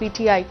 PTI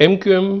MQM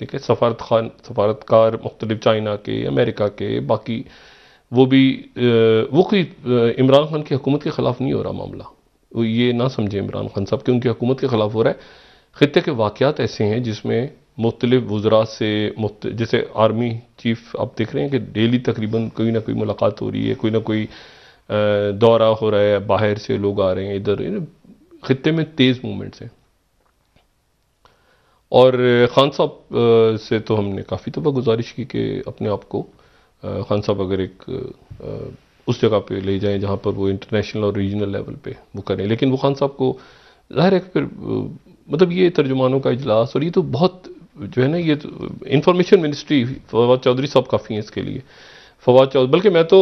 ٹھیک ہے، سفارتکار مختلف چائنا کے، امریکہ کے، باقی وہ بھی وہ کوئی عمران خان کی حکومت کے خلاف نہیں ہو رہا معاملہ. وہ یہ نہ سمجھیں عمران خان صاحب کہ ان کی حکومت کے خلاف ہو رہا ہے. خطے کے واقعات ایسے ہیں جس میں مختلف وزراء سے جیسے آرمی چیف آپ دیکھ رہے ہیں کہ ڈیلی تقریباً کوئی نہ کوئی ملاقات ہو رہی ہے، کوئی نہ کوئی دورہ ہو رہا ہے، باہر سے لوگ آ رہے ہیں ادھر. خطے میں تیز موومنٹس ہیں. اور خان صاحب سے تو ہم نے کافی دفعہ گزارش کی کہ اپنے آپ کو خان صاحب اگر ایک اس جگہ پہ لے جائیں جہاں پر وہ انٹرنیشنل اور ریجنل لیول پہ وہ کریں. لیکن وہ خان صاحب کو ظاہر ہے کہ پھر مطلب یہ ترجمانوں کا اجلاس اور یہ تو بہت جو ہے نا، یہ انفارمیشن منسٹری فواد چودھری صاحب کافی ہیں اس کے لیے. فواد چودھری، بلکہ میں تو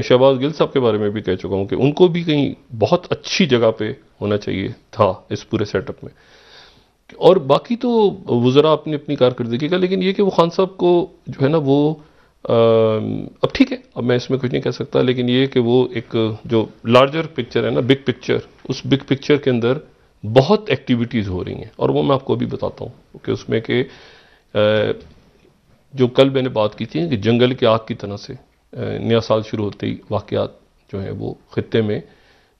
شہباز گل صاحب کے بارے میں بھی کہہ چکا ہوں کہ ان کو بھی کہیں بہت اچھی جگہ پہ ہونا چاہیے تھا اس پورے سیٹ اپ میں. اور باقی تو وزراء اپنی اپنی کارکردگی کا، لیکن یہ کہ وہ خان صاحب کو جو ہے نا وہ اب ٹھیک ہے، اب میں اس میں کچھ نہیں کہہ سکتا، لیکن یہ کہ وہ ایک جو لارجر پکچر ہے نا، بگ پکچر، اس بگ پکچر کے اندر بہت ایکٹیویٹیز ہو رہی ہیں. اور وہ میں آپ کو ابھی بتاتا ہوں کہ اس میں کہ جو کل میں نے بات کی تھی کہ جنگل کی آگ کی طرح سے نیا سال شروع ہوتے ہی واقعات جو ہیں وہ خطے میں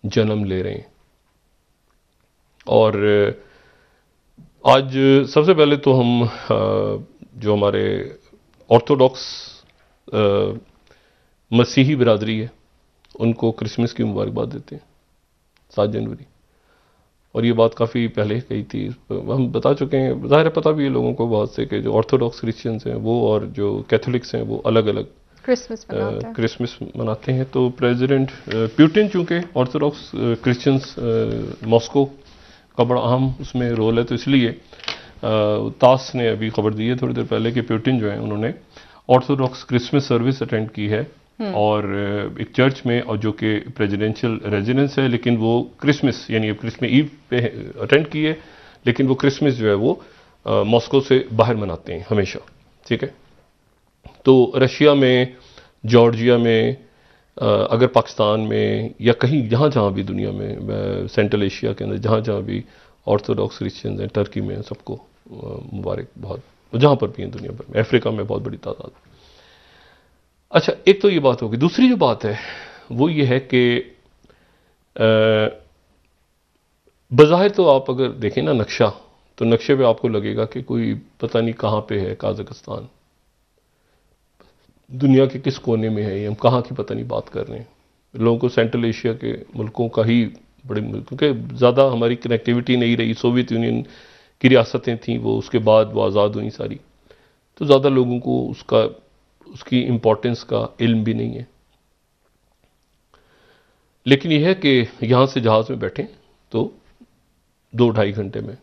جنم لے رہے ہیں. اور آج سب سے پہلے تو ہم جو ہمارے آرتھوڈاکس مسیحی برادری ہے ان کو کرسمس کی مبارکباد دیتے ہیں 7 جنوری. اور یہ بات کافی پہلے کہی تھی، ہم بتا چکے ہیں، ظاہر ہے پتہ بھی ہے لوگوں کو بہت سے کہ جو آرتھوڈاکس کرسچنز ہیں وہ اور جو کیتھولکس ہیں وہ الگ الگ کرسمس مناتے ہیں. تو پریزیڈنٹ پیوٹن چونکہ آرتھوڈاکس کرسچنز ماسکو کا بڑا اہم اس میں رول ہے، تو اس لیے تاس نے ابھی خبر دی ہے تھوڑی دیر پہلے کہ پیوٹن جو ہیں انہوں نے آرتھوڈاکس کرسمس سروس اٹینڈ کی ہے اور ایک چرچ میں، اور جو کہ پریزیڈینشیل ریزیڈنس ہے، لیکن وہ کرسمس یعنی کرسمس ایو پہ اٹینڈ کی ہے، لیکن وہ کرسمس جو ہے وہ ماسکو سے باہر مناتے ہیں ہمیشہ. ٹھیک ہے، تو رشیا میں، جارجیا میں، اگر پاکستان میں یا کہیں جہاں جہاں بھی دنیا میں، سینٹرل ایشیا کے اندر جہاں جہاں بھی آرتھوڈاکس کرسچنز ہیں، ٹرکی میں سب کو مبارک، بہت جہاں پر بھی ہیں دنیا بھر میں، افریقہ میں بہت بڑی تعداد. اچھا، ایک تو یہ بات ہوگی. دوسری جو بات ہے وہ یہ ہے کہ بظاہر تو آپ اگر دیکھیں نا نقشہ، تو نقشے پہ آپ کو لگے گا کہ کوئی پتہ نہیں کہاں پہ ہے قازقستان، دنیا کے کس کونے میں ہے، ہم کہاں کی پتہ نہیں بات کر رہے ہیں. لوگوں کو سینٹرل ایشیا کے ملکوں کا ہی بڑے ملک، کیونکہ زیادہ ہماری کنیکٹیوٹی نہیں رہی. سوویت یونین کی ریاستیں تھیں وہ، اس کے بعد وہ آزاد ہوئیں ساری، تو زیادہ لوگوں کو اس کی امپورٹنس کا علم بھی نہیں ہے. لیکن یہ ہے کہ یہاں سے جہاز میں بیٹھیں تو 2-2.5 گھنٹے میں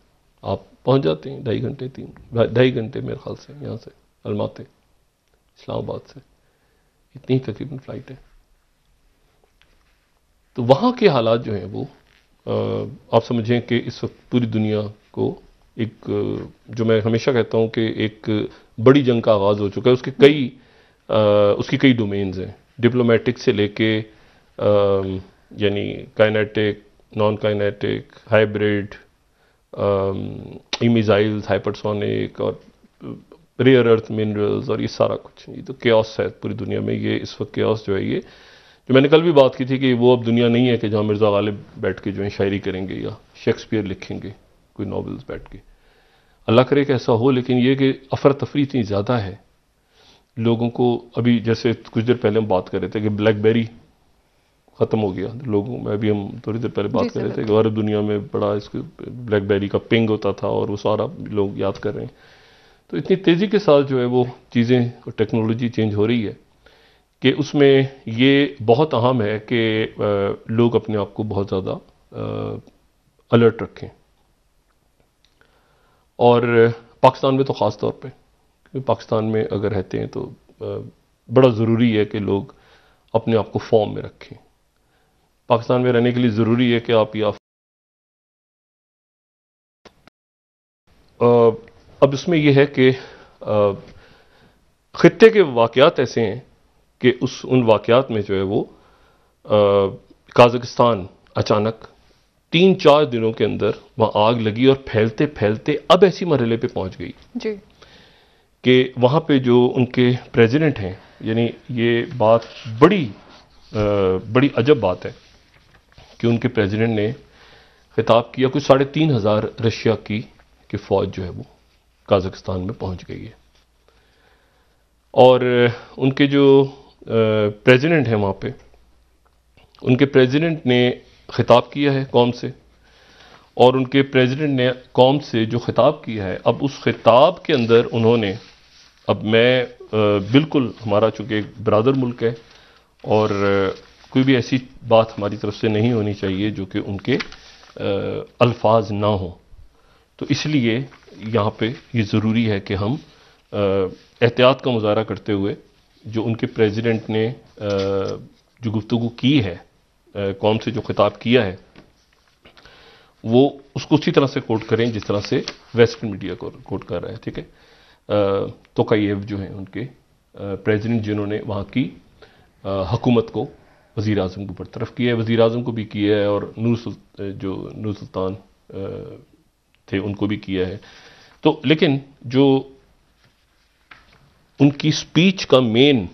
آپ پہنچ جاتے ہیں. 2.5 گھنٹے میرے خیال سے یہاں سے الماتے اسلام آباد سے اتنی تقریباً فلائٹ ہے. تو وہاں کے حالات جو ہیں وہ آپ سمجھیں کہ اس وقت پوری دنیا کو ایک، جو میں ہمیشہ کہتا ہوں کہ ایک بڑی جنگ کا آغاز ہو چکا ہے. اس کی کئی ڈومینز ہیں، ڈپلومیٹک سے لے کے یعنی kinetic, non kinetic, hybrid, missiles, hypersonic اور ریئر ارتھ منرلز، اور یہ سارا کچھ. یہ تو کیوس ہے پوری دنیا میں. یہ اس وقت کیوس جو ہے، یہ جو میں نے کل بھی بات کی تھی کہ وہ اب دنیا نہیں ہے کہ جہاں مرزا غالب بیٹھ کے جو ہے شاعری کریں گے یا شیکسپیئر لکھیں گے کوئی ناولز بیٹھ کے. اللہ کرے کہ ایسا ہو، لیکن یہ کہ افراتفری اتنی زیادہ ہے لوگوں کو. ابھی جیسے کچھ دیر پہلے ہم بات کر رہے تھے کہ بلیک بیری ختم ہو گیا لوگوں میں، ابھی ہم تھوڑی دیر پہلے بات کر رہے تھے کہ عرب دنیا میں بڑا اس کو بلیک بیری کا پنگ ہوتا تھا اور وہ سارا لوگ یاد کر رہے ہیں. تو اتنی تیزی کے ساتھ جو ہے وہ چیزیں اور ٹیکنالوجی چینج ہو رہی ہے کہ اس میں یہ بہت اہم ہے کہ لوگ اپنے آپ کو بہت زیادہ الرٹ رکھیں. اور پاکستان میں تو خاص طور پہ، کیونکہ پاکستان میں اگر رہتے ہیں تو بڑا ضروری ہے کہ لوگ اپنے آپ کو فارم میں رکھیں. پاکستان میں رہنے کے لیے ضروری ہے کہ آپ اب اس میں یہ ہے کہ خطے کے واقعات ایسے ہیں کہ ان واقعات میں جو ہے وہ قازقستان اچانک 3-4 دنوں کے اندر وہاں آگ لگی اور پھیلتے پھیلتے اب ایسی مرحلے پہ پہنچ گئی جی کہ وہاں پہ جو ان کے پریزیڈنٹ ہیں، یعنی یہ بات بڑی عجب بات ہے کہ ان کے پریزیڈنٹ نے خطاب کیا، کچھ 3,500 رشیا کی کہ فوج جو ہے وہ قازقستان میں پہنچ گئی ہے، اور ان کے جو پریزیڈنٹ ہیں وہاں پہ، ان کے پریزیڈنٹ نے خطاب کیا ہے قوم سے، اور ان کے پریزیڈنٹ نے قوم سے جو خطاب کیا ہے، اب اس خطاب کے اندر انہوں نے، اب میں بالکل، ہمارا چونکہ ایک برادر ملک ہے اور کوئی بھی ایسی بات ہماری طرف سے نہیں ہونی چاہیے جو کہ ان کے الفاظ نہ ہوں، تو اس لیے یہاں پہ یہ ضروری ہے کہ ہم احتیاط کا مظاہرہ کرتے ہوئے جو ان کے پریزیڈنٹ نے جو گفتگو کی ہے، قوم سے جو خطاب کیا ہے، وہ اس کو اسی طرح سے کوٹ کریں جس طرح سے ویسٹرن میڈیا کو کوٹ کر رہا ہے، ٹھیک ہے؟ توکایف جو ہیں ان کے پریزیڈنٹ، جنہوں نے وہاں کی حکومت کو، وزیر اعظم کو برطرف کیا ہے، وزیر اعظم کو بھی کیا ہے، اور نور سلطان تھے ان کو بھی کیا ہے. تو لیکن جو ان کی سپیچ کا مین،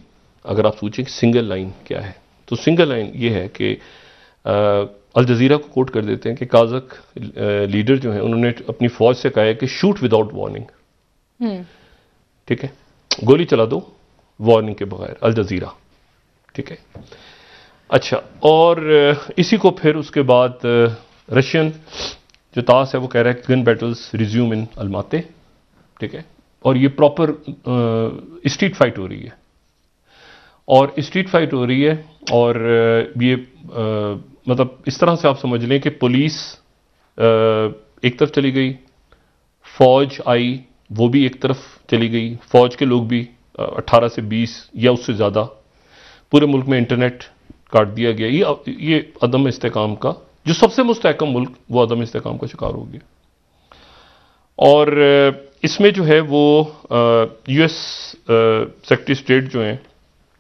اگر آپ سوچیں کہ سنگل لائن کیا ہے، تو سنگل لائن یہ ہے کہ الجزیرہ کو کوٹ کر دیتے ہیں کہ قازق لیڈر جو ہیں انہوں نے اپنی فوج سے کہا ہے کہ شوٹ وداؤٹ وارننگ، ٹھیک ہے، گولی چلا دو وارننگ کے بغیر، الجزیرہ، ٹھیک ہے. اچھا، اور اسی کو پھر اس کے بعد رشین جو تاس ہے وہ کہہ رہا ہے کہ گن بیٹلز ریزیوم ان الماتے، ٹھیک ہے، اور یہ پراپر اسٹریٹ فائٹ ہو رہی ہے، اور اسٹریٹ فائٹ ہو رہی ہے، اور یہ مطلب اس طرح سے آپ سمجھ لیں کہ پولیس ایک طرف چلی گئی، فوج آئی وہ بھی ایک طرف چلی گئی، فوج کے لوگ بھی 18 سے 20 یا اس سے زیادہ، پورے ملک میں انٹرنیٹ کاٹ دیا گیا. یہ عدم استحکام کا، جو سب سے مستحکم ملک وہ عدم استحکام کا شکار ہو گیا. اور اس میں جو ہے وہ یو ایس سیکرٹری اسٹیٹ جو ہیں،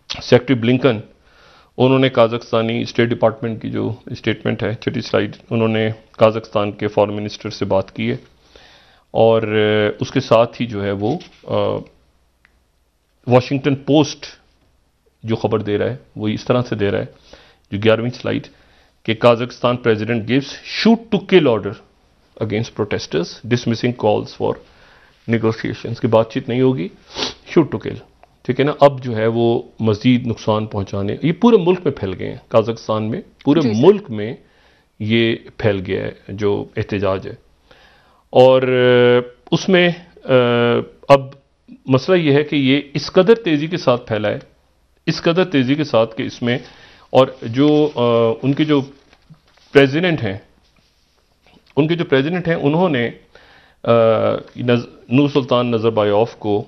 سیکرٹری بلنکن، انہوں نے قازقستانی اسٹیٹ ڈپارٹمنٹ کی جو اسٹیٹمنٹ ہے، چھٹی سلائیڈ، انہوں نے قازقستان کے فارن منسٹر سے بات کی ہے، اور اس کے ساتھ ہی جو ہے وہ واشنگٹن پوسٹ جو خبر دے رہا ہے وہ اس طرح سے دے رہا ہے، جو 11ویں سلائیڈ، کہ Kazakhstan president gives shoot to kill order against protesters dismissing calls for negotiations, کی بات چیت نہیں ہوگی، شوٹ ٹو کل، ٹھیک ہے نا. اب جو ہے وہ مزید نقصان پہنچانے، یہ پورے ملک میں پھیل گئے ہیں، قازقستان میں پورے ملک میں یہ پھیل گیا ہے جو احتجاج ہے. اور اس میں اب مسئلہ یہ ہے کہ یہ اس قدر تیزی کے ساتھ پھیلا ہے، اس قدر تیزی کے ساتھ کہ اس میں، اور جو ان کے جو پریزیڈنٹ ہیں، انہوں نے نور سلطان نظربایوف کو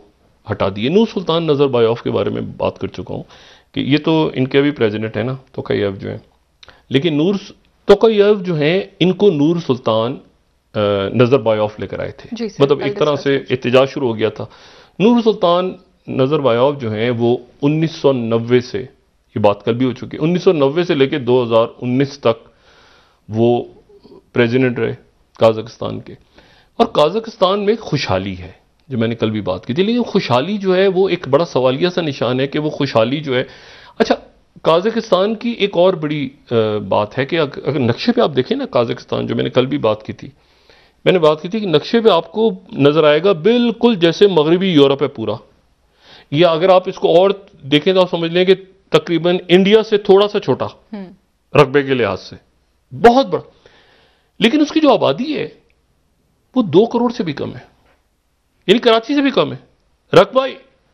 ہٹا دیے. نور سلطان نظربایوف کے بارے میں بات کر چکا ہوں کہ یہ تو ان کے بھی پریزیڈنٹ ہیں نا، توکایف جو ہیں، لیکن توکایف جو ہیں ان کو نور سلطان نظربایوف لے کر آئے تھے، مطلب ایک طرح سے احتجاج شروع ہو گیا تھا. نور سلطان نظربایوف جو ہیں وہ 1990 سے، یہ بات کل بھی ہو چکی ہے، 1990 سے لے کے 2019 تک وہ پریزیڈنٹ رہے قازقستان کے. اور قازقستان میں خوشحالی ہے، جو میں نے کل بھی بات کی تھی، لیکن خوشحالی جو ہے وہ ایک بڑا سوالیہ سا نشان ہے کہ وہ خوشحالی جو ہے، اچھا قازقستان کی ایک اور بڑی بات ہے کہ اگر نقشے پہ آپ دیکھیں نا قازقستان، جو میں نے کل بھی بات کی تھی، کہ نقشے پہ آپ کو نظر آئے گا بالکل جیسے مغربی یورپ ہے پورا، یا اگر آپ اس کو اور دیکھیں تو آپ سمجھ لیں کہ تقریباً انڈیا سے تھوڑا سا چھوٹا رقبے کے لحاظ سے، بہت بڑا، لیکن اس کی جو آبادی ہے وہ 2 کروڑ سے بھی کم ہے، یعنی کراچی سے بھی کم ہے. رقبہ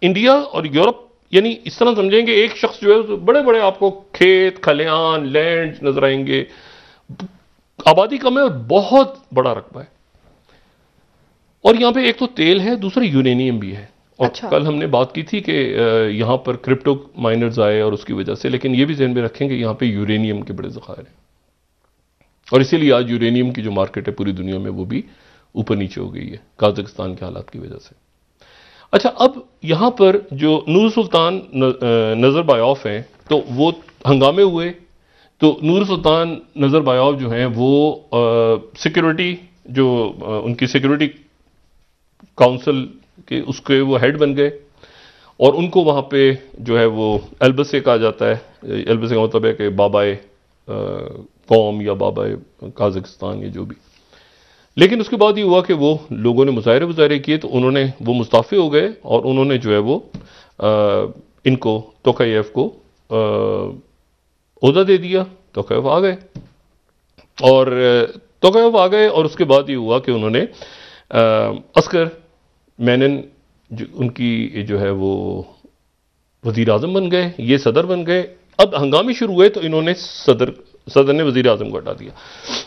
انڈیا اور یورپ، یعنی اس طرح سمجھیں گے ایک شخص جو ہے بڑے بڑے آپ کو کھیت کھلیان لینڈ نظر آئیں گے، آبادی کم ہے اور بہت بڑا رقبہ ہے. اور یہاں پہ ایک تو تیل ہے، دوسرا یورینیم بھی ہے. اور کل ہم نے بات کی تھی کہ یہاں پر کرپٹو مائنرز آئے اور اس کی وجہ سے، لیکن یہ بھی ذہن میں رکھیں کہ یہاں پہ یورینیم کے بڑے ذخائر ہیں، اور اسی لیے آج یورینیم کی جو مارکیٹ ہے پوری دنیا میں وہ بھی اوپر نیچے ہو گئی ہے قازقستان کے حالات کی وجہ سے. اچھا، اب یہاں پر جو نور سلطان نظربایوف ہیں تو وہ ہنگامے ہوئے، تو نور سلطان نظربایوف جو ہیں وہ سیکیورٹی، جو ان کی سیکیورٹی کاؤنسل کہ اس کے وہ ہیڈ بن گئے اور ان کو وہاں پہ جو ہے وہ البسے کہا جاتا ہے. البسے کا مطلب ہے کہ بابائے قوم یا بابائے قازقستان یا جو بھی. لیکن اس کے بعد یہ ہوا کہ وہ لوگوں نے مظاہرے کیے تو انہوں نے وہ مستعفی ہو گئے اور انہوں نے جو ہے وہ ان کو توکایف کو عہدہ دے دیا. توکایف آ گئے اور اس کے بعد یہ ہوا کہ انہوں نے عسکر مینن ان کی جو ہے وہ وزیر اعظم بن گئے, یہ صدر بن گئے. اب ہنگامے شروع ہوئے تو انہوں نے صدر نے وزیر اعظم کو ہٹا دیا.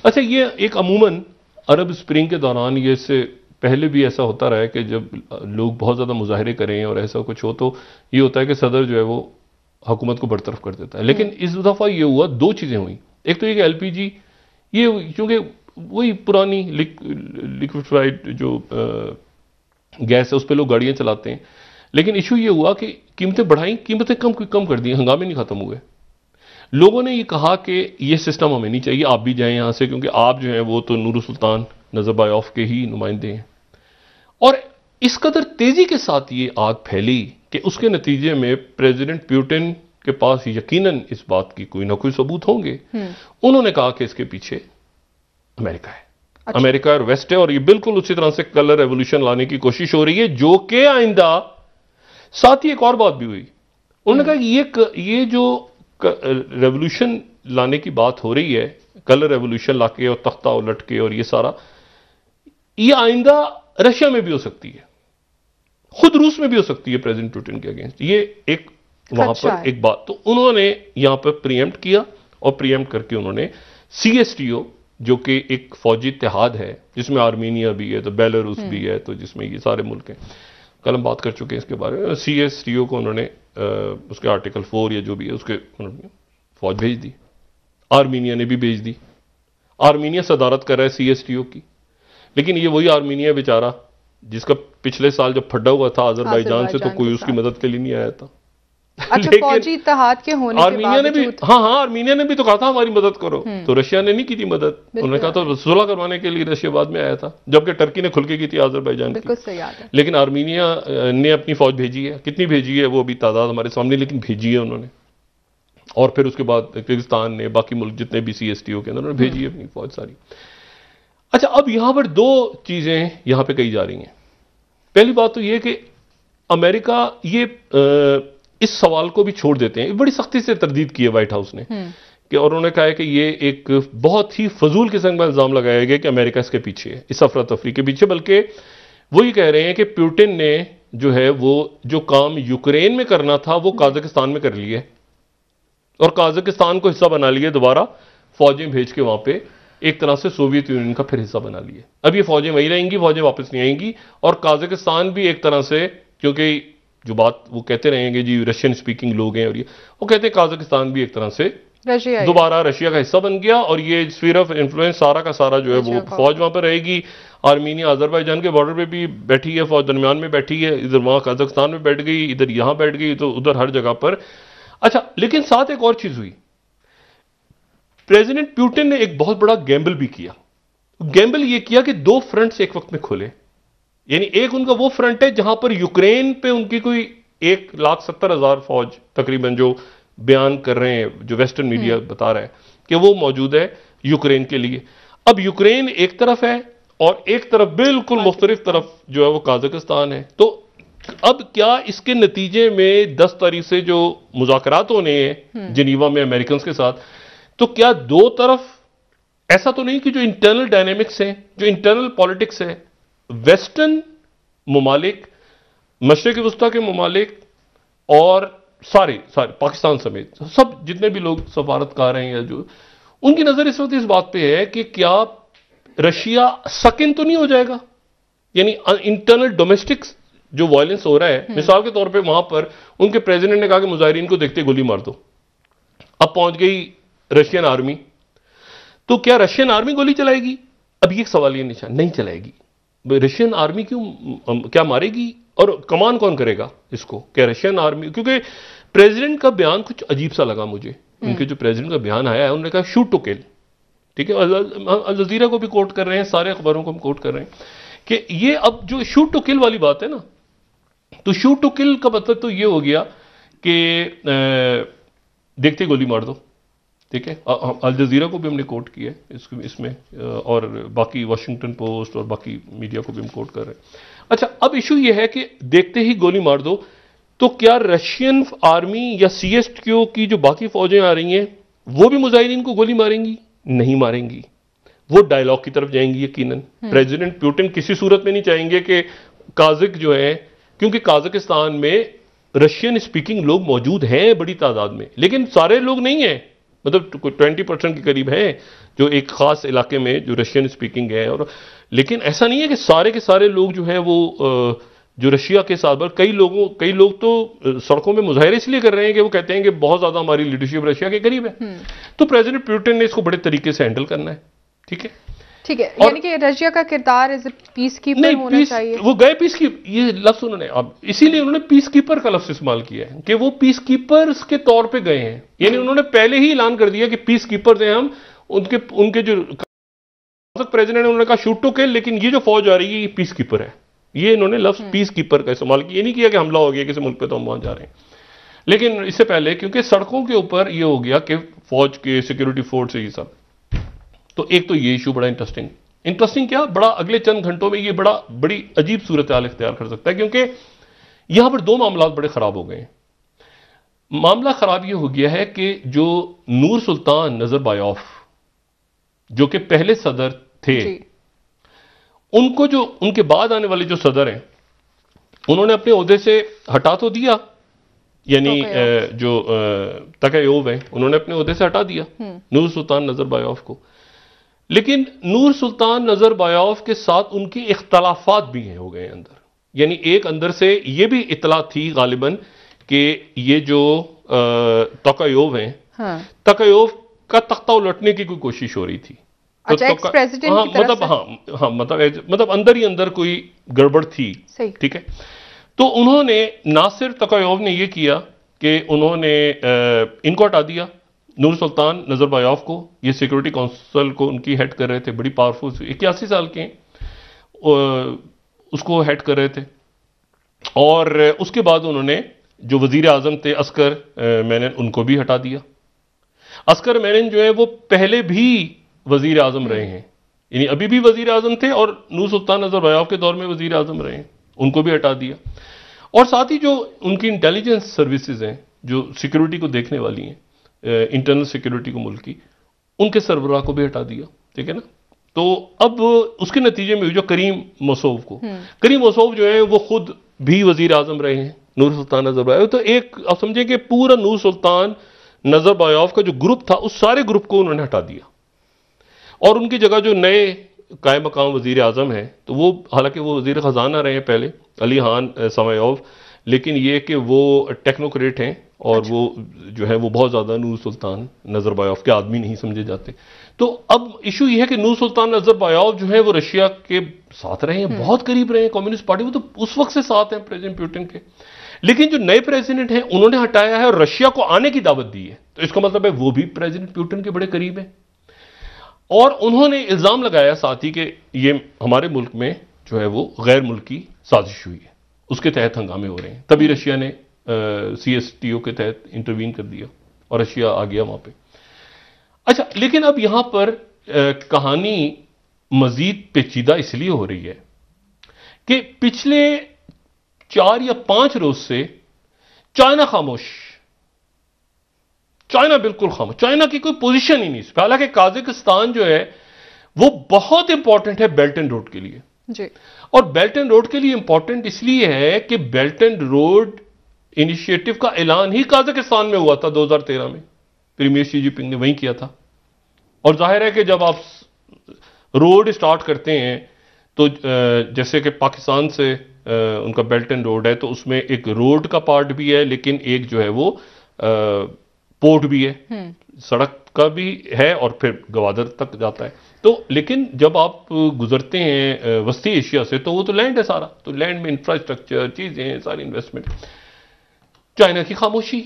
اچھا, یہ ایک عموماً عرب اسپرنگ کے دوران یہ اس سے پہلے بھی ایسا ہوتا رہا ہے کہ جب لوگ بہت زیادہ مظاہرے کریں اور ایسا کچھ ہو تو یہ ہوتا ہے کہ صدر جو ہے وہ حکومت کو برطرف کر دیتا ہے. لیکن اس دفعہ یہ ہوا, دو چیزیں ہوئیں. ایک تو یہ کہ ایل پی جی یہ چونکہ وہی پرانی لیکویفائڈ جو گیس ہے اس پہ لوگ گاڑیاں چلاتے ہیں, لیکن ایشو یہ ہوا کہ قیمتیں بڑھائیں, قیمتیں کم کر دیں, ہنگامے نہیں ختم ہوئے. لوگوں نے یہ کہا کہ یہ سسٹم ہمیں نہیں چاہیے, آپ بھی جائیں یہاں سے, کیونکہ آپ جو ہیں وہ تو نور السلطان نظربایوف کے ہی نمائندے ہیں. اور اس قدر تیزی کے ساتھ یہ آگ پھیلی کہ اس کے نتیجے میں پریزیڈنٹ پیوٹن کے پاس یقیناً اس بات کی کوئی نہ کوئی ثبوت ہوں گے. انہوں نے کہا کہ اس کے پیچھے امریکہ ہے. اچھا. امریکہ اور ویسٹ ہے, اور یہ بالکل اسی طرح سے کلر ریولوشن لانے کی کوشش ہو رہی ہے, جو کہ آئندہ. ساتھ ہی ایک اور بات بھی ہوئی, انہوں نے کہا کہ یہ جو ریولوشن لانے کی بات ہو رہی ہے, کلر ریولوشن لا کے اور تختہ الٹ کے اور یہ سارا, یہ آئندہ رشیا میں بھی ہو سکتی ہے, خود روس میں بھی ہو سکتی ہے پریزیڈنٹ پوٹن کے اگینسٹ. یہ ایک وہاں پر ایک بات تو انہوں نے یہاں پر پریمپٹ کیا, اور پریمپٹ کر کے انہوں نے CSTO جو کہ ایک فوجی اتحاد ہے جس میں آرمینیا بھی ہے, تو بیلاروس بھی ہے, تو جس میں یہ سارے ملک ہیں, کل ہم بات کر چکے ہیں اس کے بارے میں. CSTO کو انہوں نے اس کے آرٹیکل 4 یا جو بھی ہے اس کے انہوں نے فوج بھیج دی. آرمینیا نے بھی بھیج دی. آرمینیا صدارت کر رہا ہے CSTO کی, لیکن یہ وہی آرمینیا بیچارہ جس کا پچھلے سال جب پھڈا ہوا تھا آذربائیجان سے تو کوئی اس کی مدد کے لیے نہیں آیا تھا. اچھا, فوجی اتحاد کے ہونے کے باوجود آرمینیا نے بھی تو کہا تھا ہماری مدد کرو, تو رشیا نے نہیں کی تھی مدد. انہوں نے کہا تھا صلح کروانے کے لیے رشیا بعد میں آیا تھا, جبکہ ٹرکی نے کھل کے کی تھی آذربائیجان کی. لیکن آرمینیا نے اپنی فوج بھیجی ہے. کتنی بھیجی ہے وہ بھی تعداد ہمارے سامنے, لیکن بھیجی ہے انہوں نے. اور پھر اس کے بعد کرغزستان نے, باقی ملک جتنے بھی CSTO کے اندر بھیجی ہے اپنی فوج ساری. اچھا, اب یہاں پر دو چیزیں یہاں پہ کہی جا رہی ہیں. پہلی بات تو یہ کہ امریکہ یہ اس سوال کو بھی چھوڑ دیتے ہیں. بڑی سختی سے تردید کی ہے وائٹ ہاؤس نے, کہ اور انہوں نے کہا ہے کہ یہ ایک بہت ہی فضول قسم کا الزام لگایا گیا کہ امریکہ اس کے پیچھے ہے, اس افراتفری کے پیچھے. بلکہ وہی کہہ رہے ہیں کہ پیوٹن نے جو ہے وہ جو کام یوکرین میں کرنا تھا وہ قازقستان میں کر لیے, اور قازقستان کو حصہ بنا لیے, دوبارہ فوجیں بھیج کے وہاں پہ ایک طرح سے سوویت یونین کا پھر حصہ بنا لیے. اب یہ فوجیں وہیں رہیں گی, فوجیں واپس نہیں آئیں گی. اور قازقستان بھی ایک طرح سے, کیونکہ جو بات وہ کہتے رہیں گے جی رشین سپیکنگ لوگ ہیں, اور یہ وہ کہتے ہیں قازقستان بھی ایک طرح سے دوبارہ رشیا کا حصہ بن گیا, اور یہ اسفیئر آف انفلوئنس سارا کا سارا جو ہے وہ فوج وہاں پہ رہے گی. آرمینیا آذربائیجان کے بارڈر پہ بھی بیٹھی ہے فوج, درمیان میں بیٹھی ہے, ادھر وہاں قازقستان میں بیٹھ گئی, ادھر یہاں بیٹھ گئی, تو ادھر ہر جگہ پر. اچھا, لیکن ساتھ ایک اور چیز ہوئی. پریزیڈنٹ پیوٹن نے ایک بہت بڑا گیمبل بھی کیا. گیمبل یہ کیا کہ دو فرنٹس ایک وقت میں کھولے. یعنی ایک ان کا وہ فرنٹ ہے جہاں پر یوکرین پہ ان کی کوئی 1,70,000 فوج تقریباً جو بیان کر رہے ہیں, جو ویسٹرن میڈیا بتا رہا ہے کہ وہ موجود ہے یوکرین کے لیے. اب یوکرین ایک طرف ہے اور ایک طرف بالکل مختلف طرف جو ہے وہ قازقستان ہے. تو اب کیا اس کے نتیجے میں 10 تاریخ سے جو مذاکرات ہونے ہیں جنیوا میں امریکنز کے ساتھ, تو کیا دو طرف ایسا تو نہیں کہ جو انٹرنل ڈائنامکس ہیں, جو انٹرنل پالیٹکس ہے, ویسٹرن ممالک, مشرق وسطیٰ کے ممالک اور سارے پاکستان سمیت سب جتنے بھی لوگ سفارتکار ہیں یا جو, ان کی نظر اس وقت اس بات پہ ہے کہ کیا رشیا سکن تو نہیں ہو جائے گا. یعنی انٹرنل ڈومیسٹک جو وائلنس ہو رہا ہے, مثال کے طور پہ وہاں پر ان کے پریزیڈنٹ نے کہا کہ مظاہرین کو دیکھتے گولی مار دو. اب پہنچ گئی رشین آرمی, تو کیا رشین آرمی گولی چلائے گی؟ اب یہ سوال یہ نہیں چلائے گی. رشین آرمی کیا مارے گی, اور کمان کون کرے گا اس کو؟ کیا رشین آرمی؟ کیونکہ پریزیڈنٹ کا بیان کچھ عجیب سا لگا مجھے. ان کے جو پریزیڈنٹ کا بیان آیا ہے, انہوں نے کہا شوٹ ٹو کل. ٹھیک ہے, الجزیرہ کو بھی کوٹ کر رہے ہیں, سارے اخباروں کو ہم کوٹ کر رہے ہیں کہ یہ اب جو شوٹ ٹو کل والی بات ہے نا, تو شوٹ ٹو کل کا مطلب تو یہ ہو گیا کہ دیکھتے گولی مار دو. ٹھیک ہے, الجزیرہ کو بھی ہم نے کوٹ کیا ہے اس میں, اور باقی واشنگٹن پوسٹ اور باقی میڈیا کو بھی ہم کوٹ کر رہے ہیں. اچھا, اب ایشو یہ ہے کہ دیکھتے ہی گولی مار دو, تو کیا رشین آرمی یا سی ایس کیو کی جو باقی فوجیں آ رہی ہیں وہ بھی مظاہرین کو گولی ماریں گی؟ نہیں ماریں گی, وہ ڈائلاگ کی طرف جائیں گی یقیناً. پریزیڈنٹ پیوٹن کسی صورت میں نہیں چاہیں گے کہ قازق جو ہے, کیونکہ قازقستان میں رشین اسپیکنگ لوگ موجود ہیں بڑی تعداد میں, لیکن سارے لوگ نہیں ہیں, مطلب 20% کے قریب ہیں جو ایک خاص علاقے میں جو رشین اسپیکنگ ہے. اور لیکن ایسا نہیں ہے کہ سارے لوگ جو ہیں وہ جو رشیا کے ساتھ, کئی لوگ تو سڑکوں میں مظاہرے اس لیے کر رہے ہیں کہ وہ کہتے ہیں کہ بہت زیادہ ہماری لیڈرشپ رشیا کے قریب ہے. تو پریزیڈنٹ پیوٹن نے اس کو بڑے طریقے سے ہینڈل کرنا ہے. ٹھیک ہے, یعنی کہ رشیا کا کردار ایز اے پیس کیپر ہونا چاہیے. وہ گئے پیس کی, یہ لفظ انہوں نے, اب اسی لیے انہوں نے پیس کیپر کا لفظ استعمال کیا ہے کہ وہ پیس کیپرز کے طور پہ گئے ہیں. یعنی انہوں نے پہلے ہی اعلان کر دیا کہ پیس کیپرز ہیں ہم. ان کے جو پریزیڈنٹ نے انہوں نے کہا شوٹ ٹو کل, لیکن یہ جو فوج آ رہی ہے یہ پیس کیپر ہے. یہ انہوں نے لفظ پیس کیپر کا استعمال کیا, یہ نہیں کیا کہ حملہ ہو گیا کسی ملک پہ تو ہم وہاں جا رہے ہیں. لیکن اس سے پہلے کیونکہ سڑکوں کے اوپر یہ ہو گیا کہ فوج کے سیکیورٹی فورس یہ سب, تو ایک تو یہ ایشو بڑا انٹرسٹنگ کیا بڑا اگلے چند گھنٹوں میں یہ بڑی عجیب صورتحال اختیار کر سکتا ہے, کیونکہ یہاں پر دو معاملات بڑے خراب ہو گئے ہیں. معاملہ خراب یہ ہو گیا ہے کہ جو نور سلطان نظربایوف جو کہ پہلے صدر تھے, ان کو جو ان کے بعد آنے والے جو صدر ہیں انہوں نے اپنے عہدے سے ہٹا تو دیا, یعنی جو تقیوب ہیں انہوں نے اپنے عہدے سے ہٹا دیا نور سلطان نظربایوف کو. لیکن نور سلطان نظربایوف کے ساتھ ان کے اختلافات بھی ہو گئے اندر. یعنی ایک اندر سے یہ بھی اطلاع تھی غالباً کہ یہ جو تقیوب ہیں, تقیوب کا تختہ الٹنے کی کوئی کوشش ہو رہی تھی. مطلب اندر ہی اندر کوئی گڑبڑ تھی. ٹھیک ہے, تو انہوں نے نہ صرف تقیوب نے یہ کیا کہ انہوں نے ان کو ہٹا دیا, نور سلطان نظربایوف کو, یہ سیکورٹی کونسل کو ان کی ہیڈ کر رہے تھے, بڑی پاورفل 81 سال کے ہیں, اس کو ہیڈ کر رہے تھے. اور اس کے بعد انہوں نے جو وزیر اعظم تھے عسکر مینن, ان کو بھی ہٹا دیا. عسکر مینن جو ہے وہ پہلے بھی وزیر اعظم رہے ہیں, یعنی ابھی بھی وزیر اعظم تھے اور نور سلطان نظربایوف کے دور میں وزیر اعظم رہے ہیں, ان کو بھی ہٹا دیا. اور ساتھ ہی جو ان کی انٹیلیجنس سروسز ہیں جو سیکورٹی کو دیکھنے والی ہیں, انٹرنل سیکورٹی کو ملک کی, ان کے سربراہ کو بھی ہٹا دیا. ٹھیک ہے نا. تو اب اس کے نتیجے میں جو کریم موصوف جو ہے وہ خود بھی وزیر اعظم رہے ہیں نور سلطان نظربایوف. تو ایک آپ سمجھیں کہ پورا نور سلطان نظربایوف کا جو گروپ تھا اس سارے گروپ کو انہوں نے ہٹا دیا, اور ان کی جگہ جو نئے قائم مقام وزیر اعظم ہیں, تو وہ حالانکہ وہ وزیر خزانہ رہے ہیں پہلے, علی خان سمایوف, لیکن یہ کہ وہ ٹیکنوکریٹ ہیں اور وہ جو ہے وہ بہت زیادہ نور سلطان نظربایوف کے آدمی نہیں سمجھے جاتے. تو اب ایشو یہ ہے کہ نور سلطان نظربایوف جو ہے وہ رشیا کے ساتھ رہے ہیں, بہت قریب رہے ہیں کمیونسٹ پارٹی, وہ تو اس وقت سے ساتھ ہیں پریزیڈنٹ پیوٹن کے. لیکن جو نئے پریزیڈنٹ ہیں انہوں نے ہٹایا ہے اور رشیا کو آنے کی دعوت دی ہے, تو اس کا مطلب ہے وہ بھی پریزیڈنٹ پیوٹن کے بڑے قریب ہیں. اور انہوں نے الزام لگایا ساتھ ہی کہ یہ ہمارے ملک میں جو ہے وہ غیر ملکی سازش ہوئی ہے, اس کے تحت ہنگامے ہو رہے ہیں. تبھی رشیا نے سی ایس ٹی او کے تحت انٹروین کر دیا اور رشیا آ گیا وہاں پہ. اچھا, لیکن اب یہاں پر کہانی مزید پیچیدہ اس لیے ہو رہی ہے کہ پچھلے 4 یا 5 روز سے چائنا خاموش, چائنا بالکل خاموش, چائنا کی کوئی پوزیشن ہی نہیں. حالانکہ قازقستان جو ہے وہ بہت امپورٹنٹ ہے بیلٹ اینڈ روڈ کے لیے جی, اور بیلٹ اینڈ روڈ کے لیے امپورٹنٹ اس لیے ہے کہ بیلٹ اینڈ روڈ انیشیٹو کا اعلان ہی قازقستان میں ہوا تھا 2013 میں, پریمیئر شی جن پنگ نے وہیں کیا تھا. اور ظاہر ہے کہ جب آپ روڈ اسٹارٹ کرتے ہیں تو جیسے کہ پاکستان سے ان کا بیلٹ اینڈ روڈ ہے, تو اس میں ایک روڈ کا پارٹ بھی ہے, لیکن ایک جو ہے وہ پورٹ بھی ہے, سڑک کا بھی ہے, اور پھر گوادر تک جاتا ہے. تو لیکن جب آپ گزرتے ہیں وسطی ایشیا سے تو وہ تو لینڈ ہے سارا, تو لینڈ میں انفراسٹرکچر چیزیں ساری انویسٹمنٹ. چائنا کی خاموشی.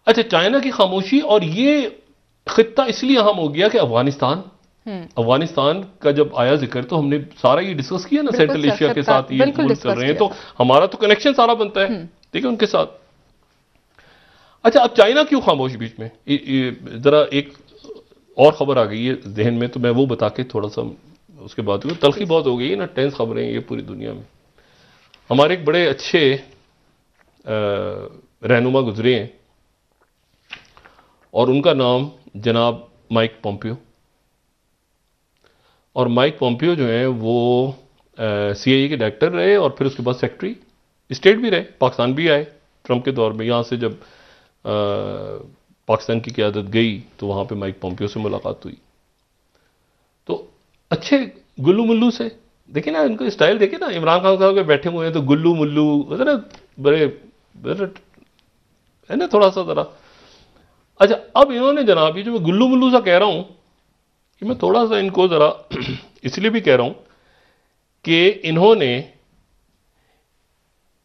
اچھا, چائنا کی خاموشی, اور یہ خطہ اس لیے اہم ہو گیا کہ افغانستان افغانستان کا جب آیا ذکر تو ہم نے سارا یہ ڈسکس کیا نا، سینٹرل ایشیا کے ساتھ یہ ملک چل رہے ہیں، تو ہمارا تو کنیکشن سارا بنتا ہے ٹھیک ہے ان کے ساتھ. اچھا اب چائنا کیوں خاموش بیچ میں؟ ذرا ایک اور خبر آ گئی ہے ذہن میں، تو میں وہ بتا کے تھوڑا سا اس کے بعد تلخی بہت ہو گئی ہے نا، ٹینس خبریں یہ پوری دنیا میں. ہمارے ایک بڑے اچھے رہنما گزرے ہیں اور ان کا نام جناب مائک پومپیو. اور مائک پومپیو جو ہیں وہ سی آئی اے کے ڈائریکٹر رہے اور پھر اس کے بعد سیکرٹری اسٹیٹ بھی رہے. پاکستان بھی آئے ٹرمپ کے دور میں. یہاں سے جب پاکستان کی قیادت گئی تو وہاں پہ مائک پومپیو سے ملاقات ہوئی. تو اچھے گلو ملو سے دیکھیں نا ان کو اسٹائل دیکھیں نا، عمران خان صاحب کے بیٹھے ہوئے ہیں تو گلو ملو بڑے ہے نا تھوڑا سا ذرا. اچھا اب انہوں نے جناب یہ جو میں گلو ملو سا کہہ رہا ہوں کہ میں تھوڑا سا ان کو ذرا اس لیے بھی کہہ رہا ہوں کہ انہوں نے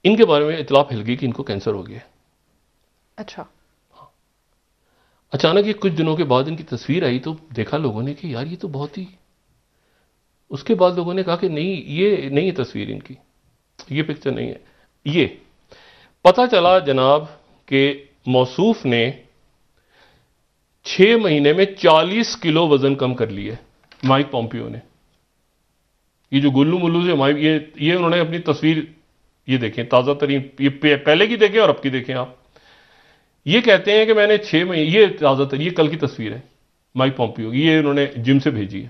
ان کے بارے میں اطلاع پھیل گئی کہ ان کو کینسر ہو گیا. اچھا اچانک یہ کچھ دنوں کے بعد ان کی تصویر آئی تو دیکھا لوگوں نے کہ یار یہ تو بہت ہی. اس کے بعد لوگوں نے کہا کہ نہیں یہ نہیں ہے تصویر ان کی، یہ پکچر نہیں ہے. یہ پتہ چلا جناب کہ موصوف نے 6 مہینے میں 40 کلو وزن کم کر لیے مائک پومپیو نے. یہ جو گلو ملو سے یہ انہوں نے اپنی تصویر یہ دیکھیں تازہ ترین، یہ پہلے کی دیکھیں اور اب کی دیکھیں آپ. یہ کہتے ہیں کہ میں نے 6 مہینے، یہ تازہ ترین، یہ کل کی تصویر ہے مائک پومپیو، یہ انہوں نے جم سے بھیجی ہے.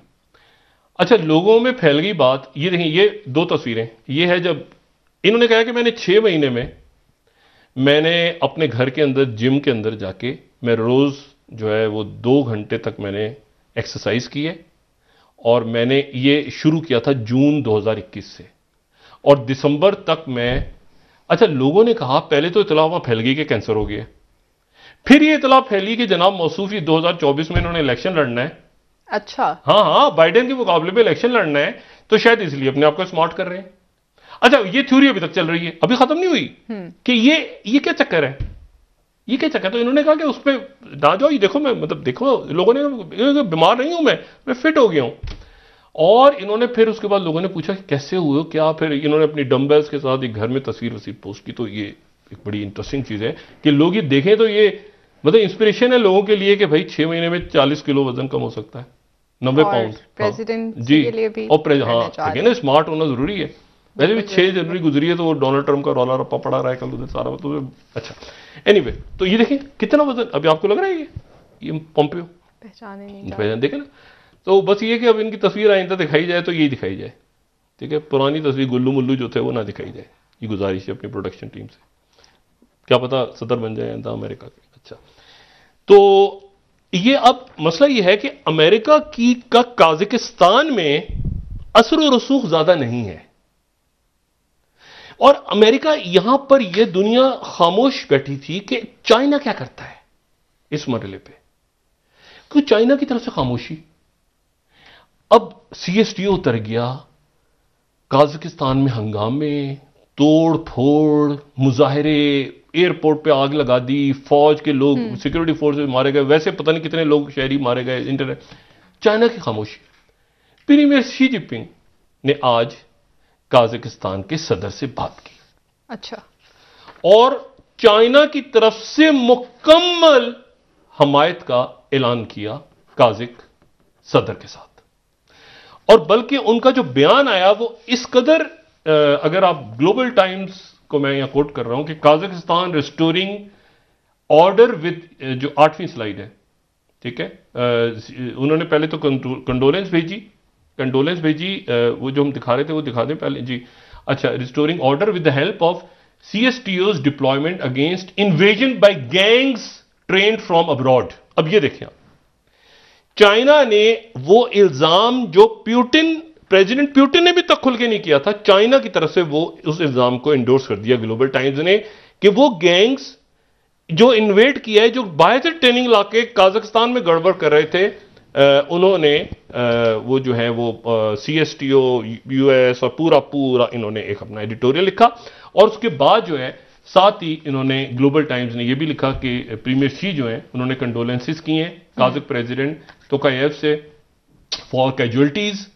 اچھا لوگوں میں پھیل گئی بات، یہ دیکھیں یہ 2 تصویریں. یہ ہے جب انہوں نے کہا کہ میں نے 6 مہینے میں نے اپنے گھر کے اندر جم کے اندر جا کے میں روز جو ہے وہ 2 گھنٹے تک میں نے ایکسرسائز کی ہے اور میں نے یہ شروع کیا تھا جون 2021 سے اور دسمبر تک میں. اچھا لوگوں نے کہا پہلے تو اطلاع وہاں پھیل گئی کہ کینسر ہو گیا، پھر یہ اطلاع پھیلی کہ جناب موصوف یہ 2024 میں انہوں نے الیکشن لڑنا ہے. اچھا ہاں بائیڈن کے مقابلے میں الیکشن لڑنا ہے تو شاید اس لیے اپنے آپ کو اسمارٹ کر رہے ہیں. اچھا یہ تھیوری ابھی تک چل رہی ہے، ابھی ختم نہیں ہوئی کہ یہ کیا چکر ہے، یہ کیا چکر ہے. تو انہوں نے کہا کہ اس پہ نہ جاؤ، یہ دیکھو میں مطلب دیکھو لوگوں نے بیمار نہیں ہوں میں فٹ ہو گیا ہوں. اور انہوں نے پھر اس کے بعد لوگوں نے پوچھا کہ کیسے ہوئے کیا، پھر انہوں نے اپنی ڈمبلز کے ساتھ ایک گھر میں تصویر پوسٹ کی. تو یہ ایک بڑی انٹرسٹنگ چیز ہے کہ لوگ یہ دیکھیں تو یہ مطلب انسپریشن ہے لوگوں کے لیے کہ بھائی 6 مہینے میں 40 کلو وزن کم ہو سکتا ہے، 90 پاؤنڈ. پریزیڈنٹ جی کے لیے بھی اور ہاں نا اسمارٹ ہونا ضروری ہے. ویسے بھی 6 جنوری گزری ہے تو وہ ڈونلڈ ٹرمپ کا رولا رپا پڑا رہا ہے کل ادھر سارا. تو اچھا اینی وے تو یہ دیکھیں کتنا وزن ابھی آپ کو لگ رہا ہے یہ پومپیو پہچانے نہیں دیکھیں نا. تو بس یہ کہ اب ان کی تصویر آئندہ دکھائی جائے تو یہی دکھائی جائے ٹھیک ہے، پرانی تصویر گلو ملو جو تھے وہ نہ دکھائی جائے. یہ گزارش ہے اپنی پروڈکشن ٹیم سے، کیا پتا صدر بن جائے آئندہ امریکہ کے. اچھا تو یہ اب مسئلہ یہ ہے کہ امریکہ کا قازقستان میں اثر و رسوخ زیادہ نہیں ہے اور امریکہ یہاں پر یہ دنیا خاموش بیٹھی تھی کہ چائنا کیا کرتا ہے اس مرحلے پہ. کیوں چائنا کی طرف سے خاموشی؟ اب سی ایس ٹی او اتر گیا، قازقستان میں ہنگامے، توڑ پھوڑ، مظاہرے، ایئرپورٹ پہ آگ لگا دی، فوج کے لوگ سیکورٹی فورسز مارے گئے، ویسے پتہ نہیں کتنے لوگ شہری مارے گئے. انٹرنیٹ چائنا کی خاموشی. پریمیئر شی جن پنگ نے آج قازقستان کے صدر سے بات کی. اچھا اور چائنا کی طرف سے مکمل حمایت کا اعلان کیا قازق صدر کے ساتھ. اور بلکہ ان کا جو بیان آیا وہ اس قدر اگر آپ گلوبل ٹائمز کو میں یہاں کوٹ کر رہا ہوں کہ قازقستان ریسٹورنگ آرڈر ود جو 8ویں سلائیڈ ہے ٹھیک ہے، انہوں نے پہلے تو کنڈولنس بھیجی وہ جو ہم دکھا رہے تھے وہ دکھا دیں پہلے جی. اچھا restoring order with the help of C S T O's deployment against invasion by gangs trained from abroad. اب یہ دیکھیں چائنا نے وہ الزام جو پریزیڈنٹ پیوٹن نے بھی تک کھل کے نہیں کیا تھا، چائنا کی طرف سے وہ اس الزام کو انڈورس کر دیا گلوبل ٹائمز نے کہ وہ گینگز جو انویٹ کیا ہے، جو باہر سے ٹریننگ لا کے قازقستان میں گڑبڑ کر رہے تھے، انہوں نے وہ جو ہے وہ C S T O U S اور پورا انہوں نے ایک اپنا ایڈیٹوریل لکھا. اور اس کے بعد جو ہے ساتھ ہی انہوں نے گلوبل ٹائمز نے یہ بھی لکھا کہ پریمیئر شی جو ہیں انہوں نے کنڈولنسز کی ہیں قازق پریزیڈنٹ توکایف سے فار کیجولٹیز،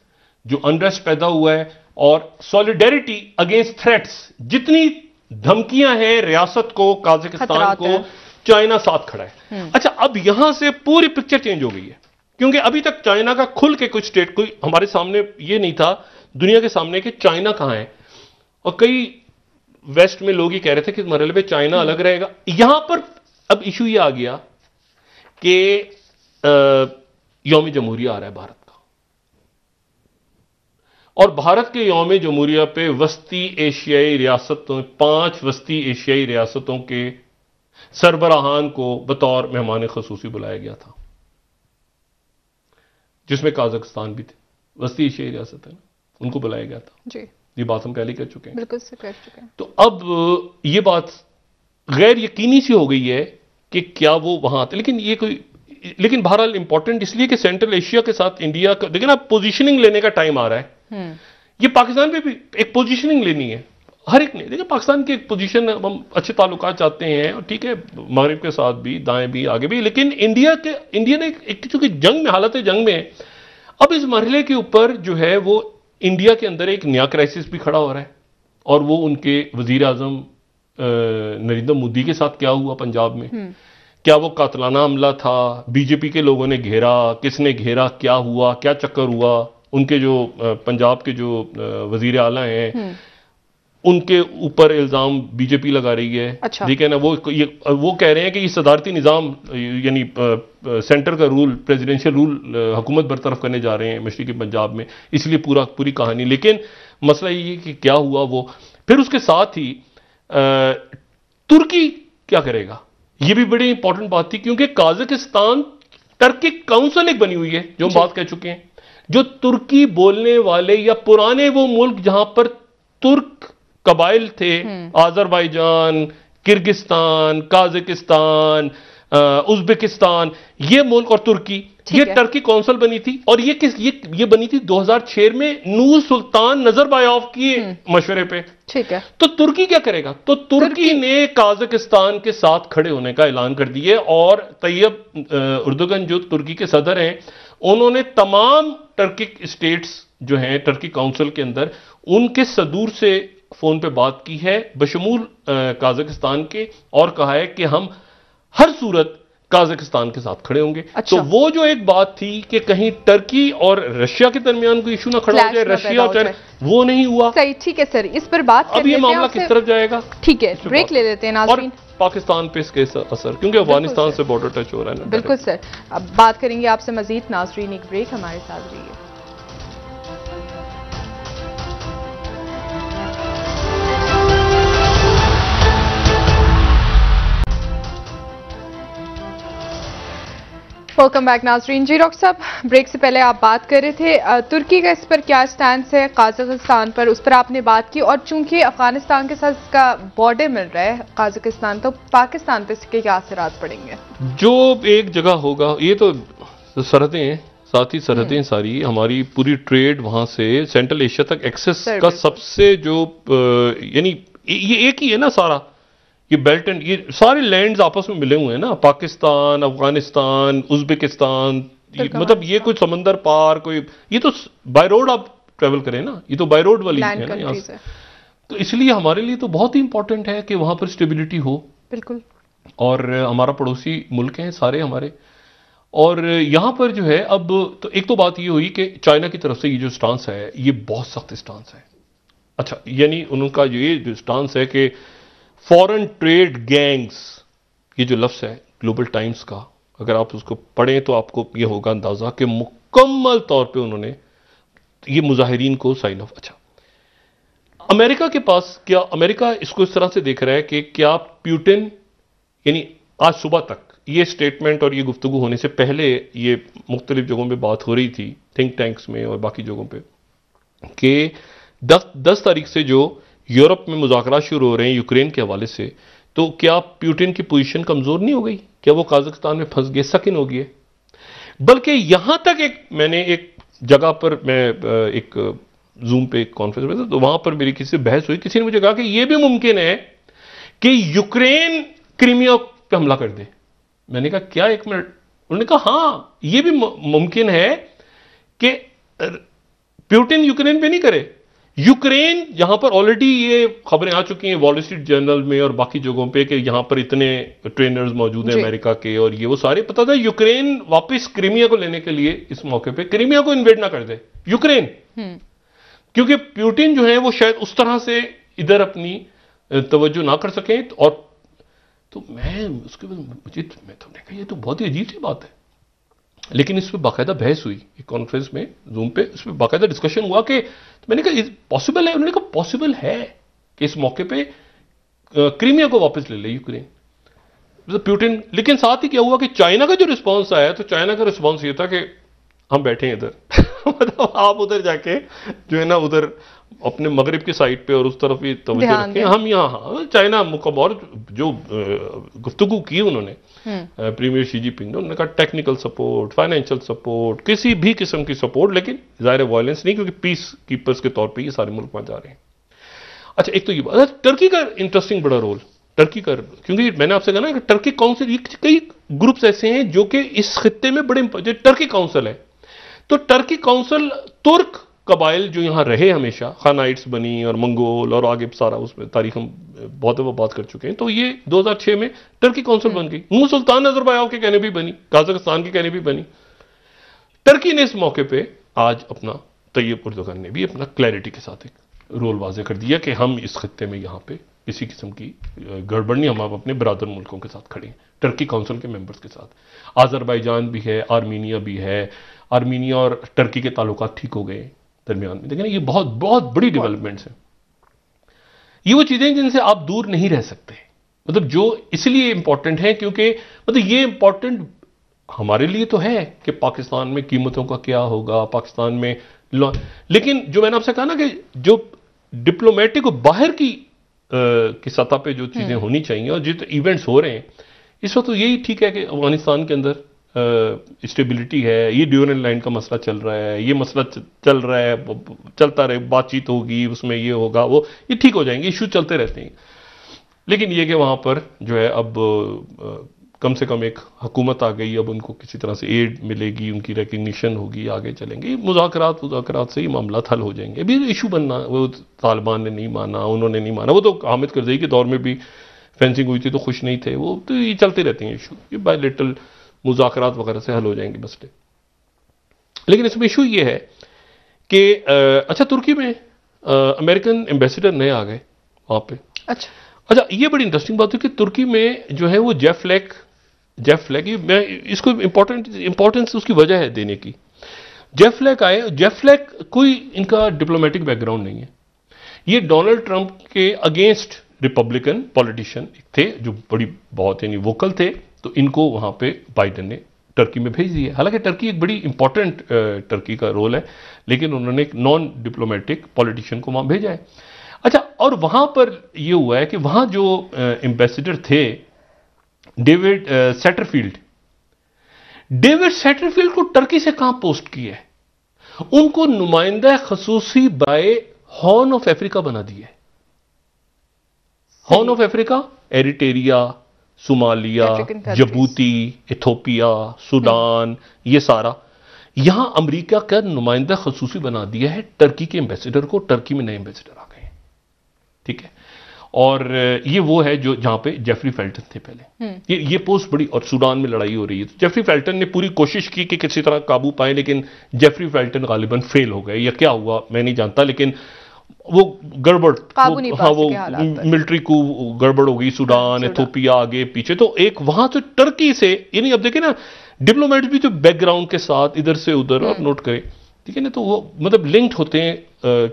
جو انریسٹ پیدا ہوا ہے، اور سولیڈیرٹی اگینسٹ تھریٹس. جتنی دھمکیاں ہیں ریاست کو، قازقستان کو، چائنا ساتھ کھڑا ہے. اچھا، اب یہاں سے پوری پکچر چینج ہو گئی ہے، کیونکہ ابھی تک چائنا کا کھل کے کچھ اسٹیٹ کوئی ہمارے سامنے یہ نہیں تھا، دنیا کے سامنے، کہ چائنا کہاں ہے. اور کئی ویسٹ میں لوگ یہ کہہ رہے تھے کہ اس مرحلے پہ چائنا الگ رہے گا. یہاں پر اب ایشو یہ آ گیا کہ یوم جمہوریہ آ رہا ہے بھارت کا، اور بھارت کے یوم جمہوریہ پہ وسطی ایشیائی ریاستوں، 5 وسطی ایشیائی ریاستوں کے سربراہان کو بطور مہمان خصوصی بلایا گیا تھا، جس میں قازقستان بھی تھے. وسطی ایشیائی ریاست ہے، ان کو بلایا گیا تھا. جی، یہ بات ہم پہلے کر چکے ہیں. بالکل سے کر چکے ہیں. تو اب یہ بات غیر یقینی سی ہو گئی ہے کہ کیا وہ وہاں آتے. لیکن بہرحال امپورٹنٹ اس لیے کہ سینٹرل ایشیا کے ساتھ انڈیا کا، دیکھیں نا، پوزیشننگ لینے کا ٹائم آ رہا ہے. یہ پاکستان پہ بھی ایک پوزیشننگ لینی ہے ہر ایک نے. دیکھیں پاکستان کی ایک پوزیشن، ہم اچھے تعلقات چاہتے ہیں، اور ٹھیک ہے مغرب کے ساتھ بھی، دائیں بھی، آگے بھی، لیکن انڈیا نے ایک چونکہ جنگ میں، حالت جنگ میں ہے. اب اس مرحلے کے اوپر جو ہے وہ انڈیا کے اندر ایک نیا کرائسس بھی کھڑا ہو رہا ہے، اور وہ ان کے وزیر اعظم نریندر مودی کے ساتھ کیا ہوا پنجاب میں. کیا وہ قاتلانہ حملہ تھا؟ بی جے پی کے لوگوں نے گھیرا، کس نے گھیرا، کیا ہوا، کیا چکر ہوا؟ ان کے جو پنجاب کے جو وزیر اعلیٰ ہیں، ان کے اوپر الزام بی جے پی لگا رہی ہے. ٹھیک ہے نا، وہ کہہ رہے ہیں کہ یہ صدارتی نظام، یعنی سینٹر کا رول، پریزیڈنشل رول، حکومت برطرف کرنے جا رہے ہیں مشرقی پنجاب میں، اس لیے پوری کہانی. لیکن مسئلہ یہ کہ کیا ہوا وہ. پھر اس کے ساتھ ہی ترکی کیا کرے گا، یہ بھی بڑی امپورٹنٹ بات تھی، کیونکہ قازقستان ٹرکک کاؤنسل ایک بنی ہوئی ہے، جو ہم بات کہہ چکے ہیں. جو ترکی بولنے والے یا پرانے وہ ملک جہاں پر ترک قبائل تھے، آذربائیجان، کرگستان، قازقستان، ازبکستان، یہ ملک، اور ترکی، یہ ٹرکی کونسل بنی تھی. اور یہ بنی تھی 2006 میں نور سلطان نظربایوف کی مشورے پہ. ٹھیک ہے. تو ترکی کیا کرے گا؟ تو ترکی نے قازقستان کے ساتھ کھڑے ہونے کا اعلان کر دیے، اور طیب اردوگن جو ترکی کے صدر ہیں، انہوں نے تمام ٹرکک اسٹیٹس جو ہیں ٹرکی کاؤنسل کے اندر، ان کے صدور سے فون پہ بات کی ہے بشمول قازقستان کے، اور کہا ہے کہ ہم ہر صورت قازقستان کے ساتھ کھڑے ہوں گے. تو وہ جو ایک بات تھی کہ کہیں ٹرکی اور رشیا کے درمیان کوئی ایشو نہ کھڑا ہو جائے، رشیا اور وہ نہیں ہوا. صحیح، ٹھیک ہے سر، اس پر بات اب یہ معاملہ کس طرف جائے گا؟ ٹھیک ہے، بریک لے لیتے ہیں ناظرین. اور پاکستان پہ اس کے اثر، کیونکہ افغانستان سے بارڈر ٹچ ہو رہا ہے. بالکل سر، اب بات کریں گے آپ سے مزید. ناظرین ایک بریک، ہمارے ساتھ رہیے. ویلکم بیک ناظرین. جی ڈاکٹر صاحب، بریک سے پہلے آپ بات کر رہے تھے ترکی کا اس پر کیا سٹینس ہے، قازقستان پر، اس پر آپ نے بات کی، اور چونکہ افغانستان کے ساتھ اس کا بارڈر مل رہا ہے قازقستان، تو پاکستان پہ اس کے کیا اثرات پڑیں گے؟ جو ایک جگہ ہوگا، یہ تو سرحدیں ہیں، ساتھ ہی سرحدیں ساری، ہماری پوری ٹریڈ وہاں سے سینٹرل ایشیا تک ایکسس کا سب سے جو، یعنی یہ ایک ہی ہے نا سارا، یہ بیلٹ اینڈ، یہ سارے لینڈز آپس میں ملے ہوئے ہیں نا، پاکستان، افغانستان، ازبکستان، مطلب یہ کوئی سمندر پار، کوئی، یہ تو بائی روڈ آپ ٹریول کریں نا، یہ تو بائی روڈ والی ہے نا یہاں سے. تو اس لیے ہمارے لیے تو بہت ہی امپورٹنٹ ہے کہ وہاں پر اسٹیبلٹی ہو. بالکل. اور ہمارا پڑوسی ملک ہیں سارے ہمارے، اور یہاں پر جو ہے اب تو ایک تو بات یہ ہوئی کہ چائنا کی طرف سے یہ جو سٹانس ہے، یہ بہت سخت سٹانس ہے. اچھا، یعنی ان کا یہ جو سٹانس ہے کہ فورن ٹریڈ گینگز، یہ جو لفظ ہے گلوبل ٹائمز کا، اگر آپ اس کو پڑھیں تو آپ کو یہ ہوگا اندازہ کہ مکمل طور پہ انہوں نے یہ مظاہرین کو سائن آف. اچھا، امریکہ کے پاس کیا، امریکہ اس کو اس طرح سے دیکھ رہا ہے کہ کیا پیوٹن، یعنی آج صبح تک یہ سٹیٹمنٹ اور یہ گفتگو ہونے سے پہلے یہ مختلف جگہوں پہ بات ہو رہی تھی، تھنک ٹینکس میں اور باقی جگہوں پہ، کہ 10 تاریخ سے جو یورپ میں مذاکرات شروع ہو رہے ہیں یوکرین کے حوالے سے، تو کیا پیوٹن کی پوزیشن کمزور نہیں ہو گئی؟ کیا وہ قازقستان میں پھنس گئے، سکن ہو گئے؟ بلکہ یہاں تک میں نے ایک جگہ پر، میں ایک زوم پہ ایک کانفرنس میں تھا، تو وہاں پر میری کسی سے بحث ہوئی، کسی نے مجھے کہا کہ یہ بھی ممکن ہے کہ یوکرین کرائمیا پہ حملہ کر دے. میں نے کہا کیا؟ ایک منٹ. انہوں نے کہا ہاں یہ بھی ممکن ہے کہ پیوٹن یوکرین پہ نہیں کرے. یوکرین یہاں پر آلریڈی یہ خبریں آ چکی ہیں وال اسٹریٹ جرنل میں اور باقی جگہوں پہ کہ یہاں پر اتنے ٹرینرز موجود ہیں امریکہ کے اور یہ وہ سارے. پتا تھا یوکرین واپس کرائمیا کو لینے کے لیے اس موقع پہ کرائمیا کو انویڈ نہ کر دے یوکرین, کیونکہ پیوٹن جو ہے وہ شاید اس طرح سے ادھر اپنی توجہ نہ کر سکیں. اور تو میں اس کے بعد میں تو نے کہا یہ تو بہت ہی عجیب سی بات ہے, لیکن اس پہ باقاعدہ بحث ہوئی ایک کانفرنس میں زوم پہ, اس پہ باقاعدہ ڈسکشن ہوا کہ میں نے کہا پاسبل ہے, انہوں نے کہا پاسبل ہے کہ اس موقع پہ کرائمیا کو واپس لے لے یوکرین پیوٹن. لیکن ساتھ ہی کیا ہوا کہ چائنا کا جو رسپانس آیا تو چائنا کا رسپانس یہ تھا کہ ہم بیٹھے ہیں ادھر مطلب آپ ادھر جا کے جو ہے نا ادھر اپنے مغرب کی سائٹ پہ اور اس طرف بھی توجہ رکھیں, ہم یہاں چائنا اور جو گفتگو کی انہوں نے پریمیئر شی جی پنگ نے, انہوں نے کہا ٹیکنیکل سپورٹ, فائنینشیل سپورٹ, کسی بھی قسم کی سپورٹ, لیکن ظاہر وائلنس نہیں, کیونکہ پیس کیپرز کے طور پہ یہ سارے ملک وہاں جا رہے ہیں. اچھا ایک تو یہ بات, ٹرکی کا انٹرسٹنگ بڑا رول, ٹرکی کا, کیونکہ میں نے آپ سے کہا نا کہ ٹرکی کاؤنسل, کئی گروپس ایسے ہیں جو کہ اس خطے میں بڑے, جو ٹرکی کاؤنسل ہے, تو ٹرکی کاؤنسل ترک قبائل جو یہاں رہے ہمیشہ, خانائٹس بنی اور منگول اور آگے سارا, اس میں تاریخ ہم بہت دفعہ بات کر چکے ہیں, تو یہ 2006 میں ٹرکی کاؤنسل بن گئی. سلطان نظربایو کے کہنے بھی بنی, قازقستان کے کہنے بھی بنی. ٹرکی نے اس موقع پہ آج اپنا, طیب اردوغان نے بھی اپنا کلیئرٹی کے ساتھ ایک رول واضح کر دیا کہ ہم اس خطے میں یہاں پہ کسی قسم کی گڑبڑ نہیں, ہم اپنے برادر ملکوں کے ساتھ کھڑے ہیں, ٹرکی کاؤنسل کے ممبرز کے ساتھ. آذربائیجان بھی ہے, آرمینیا بھی ہے, آرمینیا اور ٹرکی کے تعلقات ٹھیک ہو گئے درمیان میں. دیکھیں یہ بہت بہت بڑی ڈیولپمنٹس ہیں. یہ وہ چیزیں جن سے آپ دور نہیں رہ سکتے, مطلب جو اس لیے امپورٹنٹ ہیں کیونکہ مطلب یہ امپورٹنٹ ہمارے لیے تو ہے کہ پاکستان میں قیمتوں کا کیا ہوگا, پاکستان میں لیکن جو میں نے آپ سے کہا نا کہ جو ڈپلومیٹک اور باہر کی سطح پہ جو چیزیں ہونی چاہیے اور جتنے ایونٹس ہو رہے ہیں اس وقت, تو یہی ٹھیک ہے کہ افغانستان کے اندر اسٹیبلٹی ہے, یہ ڈیورنڈ لائن کا مسئلہ چل رہا ہے, یہ مسئلہ چل رہا ہے, چلتا رہے, بات چیت ہوگی, اس میں یہ ہوگا وہ, یہ ٹھیک ہو جائیں گے, ایشو چلتے رہتے ہیں. لیکن یہ کہ وہاں پر جو ہے اب کم سے کم ایک حکومت آ گئی, اب ان کو کسی طرح سے ایڈ ملے گی, ان کی ریکگنیشن ہوگی, آگے چلیں گے مذاکرات سے ہی معاملات حل ہو جائیں گے. ابھی ایشو بننا, وہ طالبان نے نہیں مانا, انہوں نے نہیں مانا, وہ تو حامد کرزئی کے دور میں بھی فینسنگ ہوئی تھی تو خوش نہیں تھے, وہ تو یہ چلتے رہتے ہیں ایشو, یہ بائی لٹل مذاکرات وغیرہ سے حل ہو جائیں گے مسئلے. لیکن اس میں ایشو یہ ہے کہ اچھا ترکی میں امریکن ایمبیسیڈر نئے آ گئے وہاں پہ. اچھا یہ بڑی انٹرسٹنگ بات ہے کہ ترکی میں جو ہے وہ جیف فلیک, میں اس کو امپورٹنس اس کی وجہ ہے دینے کی. جیف فلیک آئے, جیف فلیک کوئی ان کا ڈپلومیٹک بیک گراؤنڈ نہیں ہے, یہ ڈونلڈ ٹرمپ کے اگینسٹ ریپبلکن پولیٹیشین تھے جو بڑی بہت یعنی ووکل تھے, تو ان کو وہاں پہ بائیڈن نے ٹرکی میں بھیج دیا. حالانکہ ٹرکی ایک بڑی امپورٹنٹ ٹرکی کا رول ہے, لیکن انہوں نے ایک نان ڈپلومیٹک پولیٹیشین کو وہاں بھیجا ہے. اچھا, اور وہاں پر یہ ہوا ہے کہ وہاں جو ایمبیسیڈر تھے ڈیوڈ سیٹرفیلڈ کو ٹرکی سے کہاں پوسٹ کیا ہے, ان کو نمائندہ خصوصی برائے ہارن آف افریقہ بنا دیا ہے. Horn of Africa, Eritrea, Somalia, Djibouti, Ethiopia, Sudan, یہ سارا یہاں امریکہ کا نمائندہ خصوصی بنا دیا ہے ٹرکی کے ایمبیسیڈر کو. ٹرکی میں نئے ایمبیسیڈر آ گئے ہیں, ٹھیک ہے. اور یہ وہ ہے جو جہاں پہ جیفری فیلٹن تھے پہلے, یہ پوسٹ بڑی, اور سوڈان میں لڑائی ہو رہی ہے. جیفری فیلٹن نے پوری کوشش کی کہ کسی طرح قابو پائیں, لیکن جیفری فیلٹن غالباً فیل ہو گئے, یا کیا ہوا میں نہیں جانتا, لیکن وہ گڑبڑ, ہاں وہ ملٹری کو گڑبڑ ہو گئی, سوڈان, ایتھوپیا آگے پیچھے. تو ایک وہاں سے ٹرکی سے, یعنی اب دیکھیں نا ڈپلومیٹ بھی جو بیک گراؤنڈ کے ساتھ ادھر سے ادھر, اور نوٹ کریں ٹھیک ہے نا, تو وہ مطلب لنکڈ ہوتے ہیں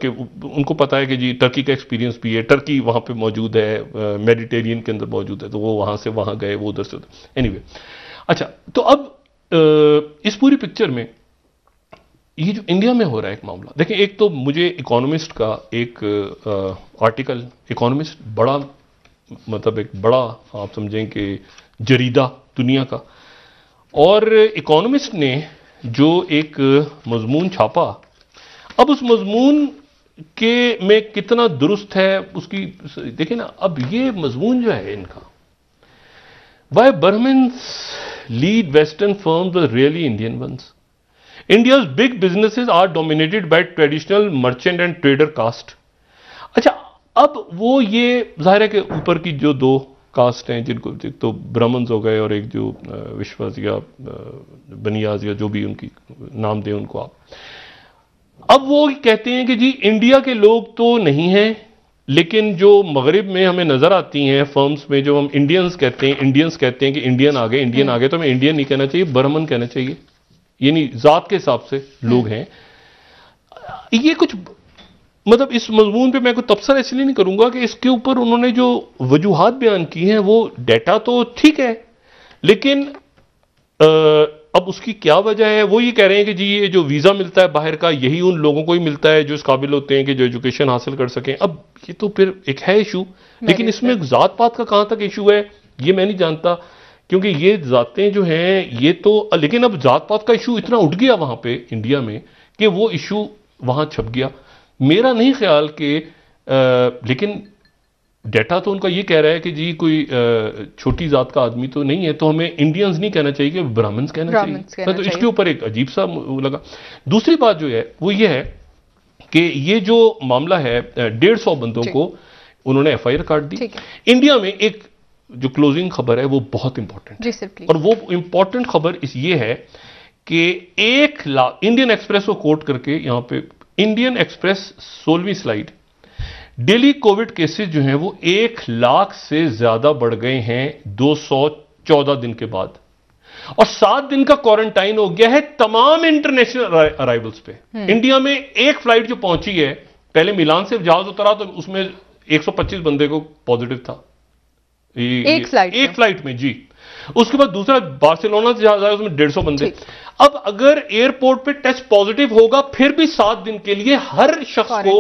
کہ ان کو پتا ہے کہ جی ٹرکی کا ایکسپیرینس بھی ہے, ٹرکی وہاں پہ موجود ہے, میڈیٹیرین کے اندر موجود ہے, تو وہ وہاں سے وہاں گئے, وہ ادھر سے ادھر. اینی وے, اچھا تو اب اس پوری پکچر میں یہ جو انڈیا میں ہو رہا ہے ایک معاملہ, دیکھیں ایک تو مجھے اکانومسٹ کا ایک آرٹیکل, اکانومسٹ بڑا مطلب ایک بڑا آپ سمجھیں کہ جریدہ دنیا کا, اور اکانومسٹ نے جو ایک مضمون چھاپا, اب اس مضمون کے میں کتنا درست ہے اس کی دیکھیں نا. اب یہ مضمون جو ہے ان کا, why Brahmins lead western firms really Indian ones. India's big businesses are dominated by traditional merchant and trader caste. اچھا اب وہ یہ ظاہر ہے کہ اوپر کی جو دو کاسٹ ہیں جن کو ایک تو برہمنز ہو گئے اور ایک جو وشواس یا بنیاز یا جو بھی ان کی نام دیں ان کو آپ، اب وہ کہتے ہیں کہ جی انڈیا کے لوگ تو نہیں ہیں، لیکن جو مغرب میں ہمیں نظر آتی ہیں فرمز میں جو ہم انڈینز کہتے ہیں کہ انڈین آ گئے تو ہمیں انڈین نہیں کہنا چاہیے، برہمن کہنا چاہیے، یعنی ذات کے حساب سے لوگ ہیں. یہ کچھ مطلب اس مضمون پہ میں کوئی تبصرہ اس لیے نہیں کروں گا کہ اس کے اوپر انہوں نے جو وجوہات بیان کی ہیں وہ ڈیٹا تو ٹھیک ہے، لیکن اب اس کی کیا وجہ ہے؟ وہ یہ کہہ رہے ہیں کہ جی یہ جو ویزا ملتا ہے باہر کا یہی ان لوگوں کو ہی ملتا ہے جو اس قابل ہوتے ہیں کہ جو ایجوکیشن حاصل کر سکیں. اب یہ تو پھر ایک ہے ایشو، لیکن اس میں ذات پات کا کہاں تک ایشو ہے یہ میں نہیں جانتا، کیونکہ یہ ذاتیں جو ہیں یہ تو، لیکن اب ذات پات کا ایشو اتنا اٹھ گیا وہاں پہ انڈیا میں کہ وہ ایشو وہاں چھپ گیا. میرا نہیں خیال کہ لیکن ڈیٹا تو ان کا یہ کہہ رہا ہے کہ جی کوئی چھوٹی ذات کا آدمی تو نہیں ہے، تو ہمیں انڈینز نہیں کہنا چاہیے کہ برہمنز کہنا چاہیے. تو اس کے اوپر ایک عجیب سا لگا. دوسری بات جو ہے وہ یہ ہے کہ یہ جو معاملہ ہے 150 بندوں کو انہوں نے ایف آئی آر کاٹ دی. انڈیا میں ایک جو کلوزنگ خبر ہے وہ بہت امپورٹنٹ، اور وہ امپورٹنٹ خبر یہ ہے کہ 1 لاکھ انڈین ایکسپریس کو کوٹ کر کے یہاں پہ انڈین ایکسپریس 16ویں سلائیڈ، ڈیلی کووڈ کیسز جو ہیں وہ 1 لاکھ سے زیادہ بڑھ گئے ہیں 214 دن کے بعد، اور 7 دن کا کوارنٹائن ہو گیا ہے تمام انٹرنیشنل ارائیولز پہ. انڈیا میں ایک فلائٹ جو پہنچی ہے، پہلے میلان سے جہاز اترا تو اس میں 125 بندے کو پازیٹو تھا ایک فلائٹ میں جی. اس کے بعد دوسرا بارسلونا سے جہاز آیا اس میں 150 بندے. اب اگر ایئرپورٹ پہ ٹیسٹ پازیٹو ہوگا پھر بھی 7 دن کے لیے ہر شخص کو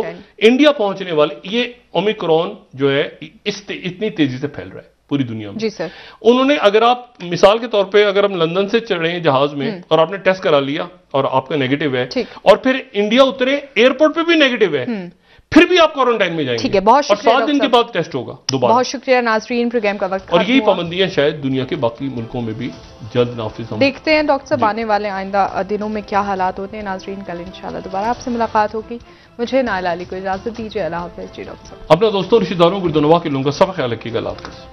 انڈیا پہنچنے والے، یہ اومیکرون جو ہے اتنی تیزی سے پھیل رہا ہے پوری دنیا میں. جی سر. انہوں نے اگر آپ مثال کے طور پہ اگر ہم لندن سے چڑھ رہے ہیں جہاز میں اور آپ نے ٹیسٹ کرا لیا اور آپ کا نیگیٹو ہے، اور پھر انڈیا اترے ایئرپورٹ پہ بھی نیگیٹو ہے، پھر بھی آپ کوارنٹائن میں جائیں گے، بہت اور 7 دن کے بعد ٹیسٹ ہوگا دوبارہ. بہت شکریہ ناظرین، پروگرام کا وقت اور یہی پابندیاں شاید دنیا کے باقی ملکوں میں بھی جلد نافذ ہوں. دیکھتے ہیں ڈاکٹر صاحب آنے والے آئندہ دنوں میں کیا حالات ہوتے ہیں. ناظرین کل انشاءاللہ دوبارہ آپ سے ملاقات ہوگی. مجھے نائلہ علی کو اجازت دیجیے. اللہ حافظ. جی ڈاکٹر صاحب اپنا دوستوں رشتہ داروں گردنواں کے لوگوں کا سب خیال رکھیے گا. اللہ حافظ.